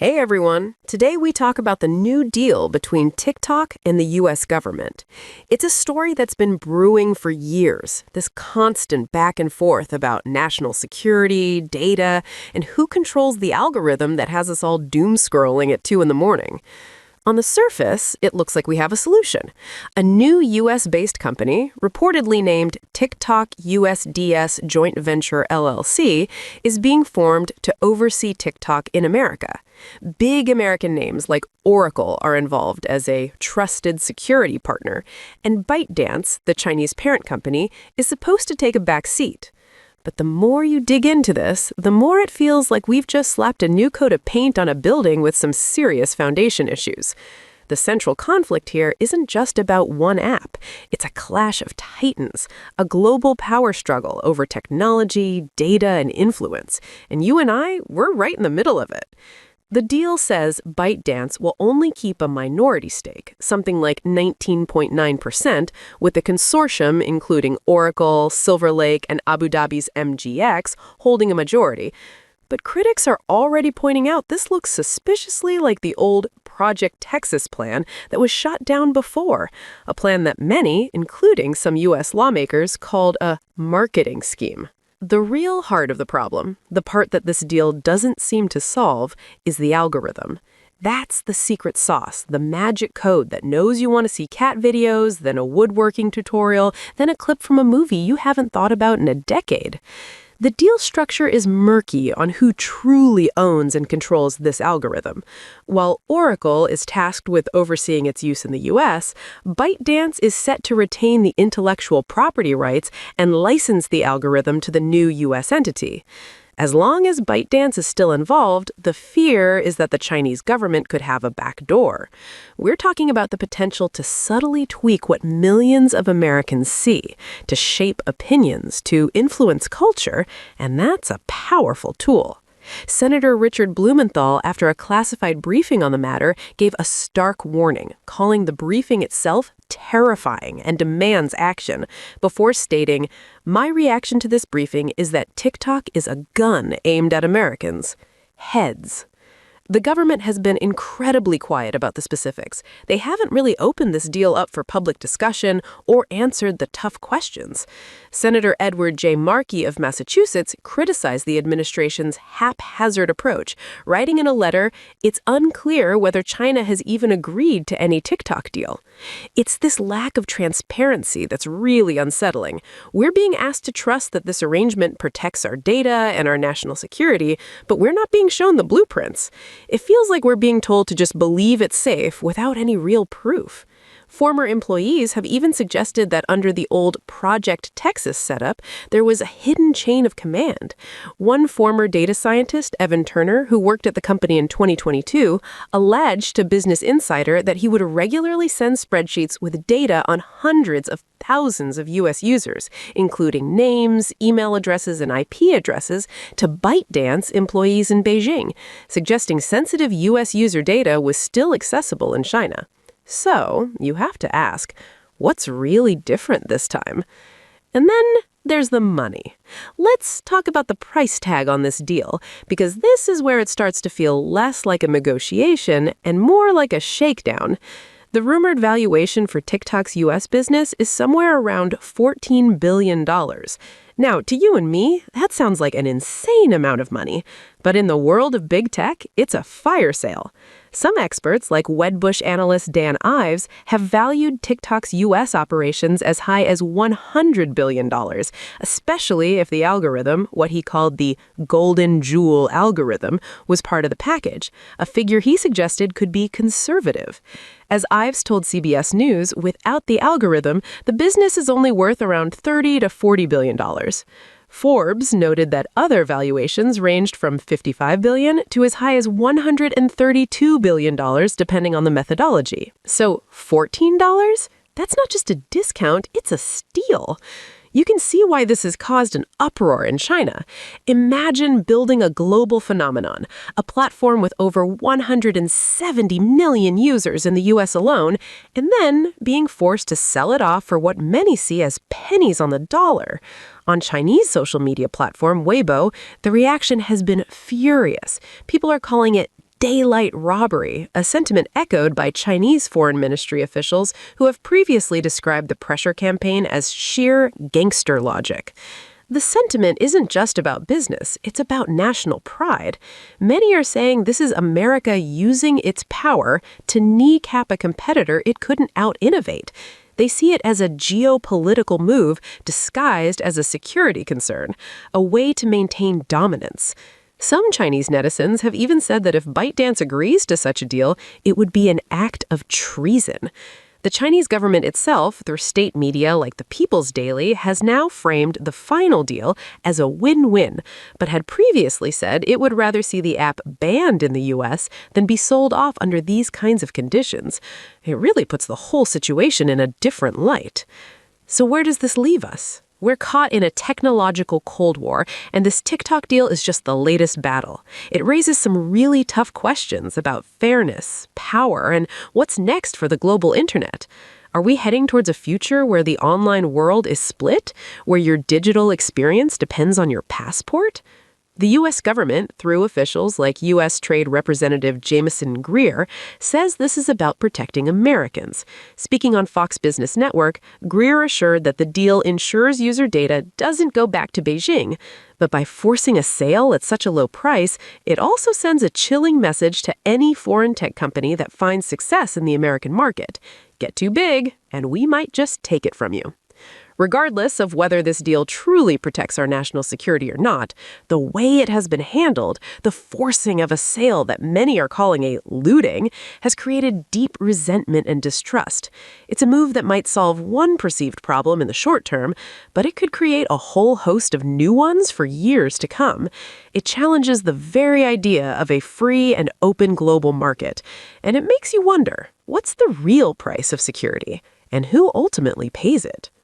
Hey everyone! Today we talk about the new deal between TikTok and the US government. It's a story that's been brewing for years, this constant back and forth about national security, data, and who controls the algorithm that has us all doom-scrolling at 2 in the morning. On the surface, it looks like we have a solution. A new US-based company, reportedly named TikTok USDS Joint Venture LLC, is being formed to oversee TikTok in America. Big American names like Oracle are involved as a trusted security partner, and ByteDance, the Chinese parent company, is supposed to take a back seat. But the more you dig into this, the more it feels like we've just slapped a new coat of paint on a building with some serious foundation issues. The central conflict here isn't just about one app. It's a clash of titans, a global power struggle over technology, data, and influence. And you and I, we're right in the middle of it. The deal says ByteDance will only keep a minority stake, something like 19.9%, with the consortium, including Oracle, Silver Lake, and Abu Dhabi's MGX, holding a majority. But critics are already pointing out this looks suspiciously like the old Project Texas plan that was shot down before, a plan that many, including some U.S. lawmakers, called a marketing scheme. The real heart of the problem, the part that this deal doesn't seem to solve, is the algorithm. That's the secret sauce, the magic code that knows you want to see cat videos, then a woodworking tutorial, then a clip from a movie you haven't thought about in a decade. The deal structure is murky on who truly owns and controls this algorithm. While Oracle is tasked with overseeing its use in the US, ByteDance is set to retain the intellectual property rights and license the algorithm to the new US entity. As long as ByteDance is still involved, the fear is that the Chinese government could have a back door. We're talking about the potential to subtly tweak what millions of Americans see, to shape opinions, to influence culture, and that's a powerful tool. Senator Richard Blumenthal, after a classified briefing on the matter, gave a stark warning, calling the briefing itself terrifying and demands action, before stating, "My reaction to this briefing is that TikTok is a gun aimed at Americans. Heads." The government has been incredibly quiet about the specifics. They haven't really opened this deal up for public discussion or answered the tough questions. Senator Edward J. Markey of Massachusetts criticized the administration's haphazard approach, writing in a letter, "It's unclear whether China has even agreed to any TikTok deal." It's this lack of transparency that's really unsettling. We're being asked to trust that this arrangement protects our data and our national security, but we're not being shown the blueprints. It feels like we're being told to just believe it's safe without any real proof. Former employees have even suggested that under the old Project Texas setup, there was a hidden chain of command. One former data scientist, Evan Turner, who worked at the company in 2022, alleged to Business Insider that he would regularly send spreadsheets with data on hundreds of thousands of U.S. users, including names, email addresses, and IP addresses, to ByteDance employees in Beijing, suggesting sensitive U.S. user data was still accessible in China. So, you have to ask, what's really different this time? And then there's the money. Let's talk about the price tag on this deal, because this is where it starts to feel less like a negotiation and more like a shakedown. The rumored valuation for TikTok's U.S. business is somewhere around $14 billion. Now, to you and me, that sounds like an insane amount of money. But in the world of big tech, it's a fire sale. Some experts, like Wedbush analyst Dan Ives, have valued TikTok's U.S. operations as high as $100 billion, especially if the algorithm, what he called the golden jewel algorithm, was part of the package, a figure he suggested could be conservative. As Ives told CBS News, without the algorithm, the business is only worth around $30 to $40 billion. Forbes noted that other valuations ranged from $55 billion to as high as $132 billion, depending on the methodology. So $14? That's not just a discount, it's a steal. You can see why this has caused an uproar in China. Imagine building a global phenomenon, a platform with over 170 million users in the US alone, and then being forced to sell it off for what many see as pennies on the dollar. On Chinese social media platform Weibo, the reaction has been furious. People are calling it daylight robbery, a sentiment echoed by Chinese foreign ministry officials who have previously described the pressure campaign as sheer gangster logic. The sentiment isn't just about business, it's about national pride. Many are saying this is America using its power to kneecap a competitor it couldn't out-innovate. They see it as a geopolitical move disguised as a security concern, a way to maintain dominance. Some Chinese netizens have even said that if ByteDance agrees to such a deal, it would be an act of treason. The Chinese government itself, through state media like the People's Daily, has now framed the final deal as a win-win, but had previously said it would rather see the app banned in the U.S. than be sold off under these kinds of conditions. It really puts the whole situation in a different light. So where does this leave us? We're caught in a technological Cold War, and this TikTok deal is just the latest battle. It raises some really tough questions about fairness, power, and what's next for the global internet. Are we heading towards a future where the online world is split, where your digital experience depends on your passport? The U.S. government, through officials like U.S. Trade Representative Jameson Greer, says this is about protecting Americans. Speaking on Fox Business Network, Greer assured that the deal ensures user data doesn't go back to Beijing. But by forcing a sale at such a low price, it also sends a chilling message to any foreign tech company that finds success in the American market. Get too big, and we might just take it from you. Regardless of whether this deal truly protects our national security or not, the way it has been handled, the forcing of a sale that many are calling a looting, has created deep resentment and distrust. It's a move that might solve one perceived problem in the short term, but it could create a whole host of new ones for years to come. It challenges the very idea of a free and open global market, and it makes you wonder, what's the real price of security, and who ultimately pays it?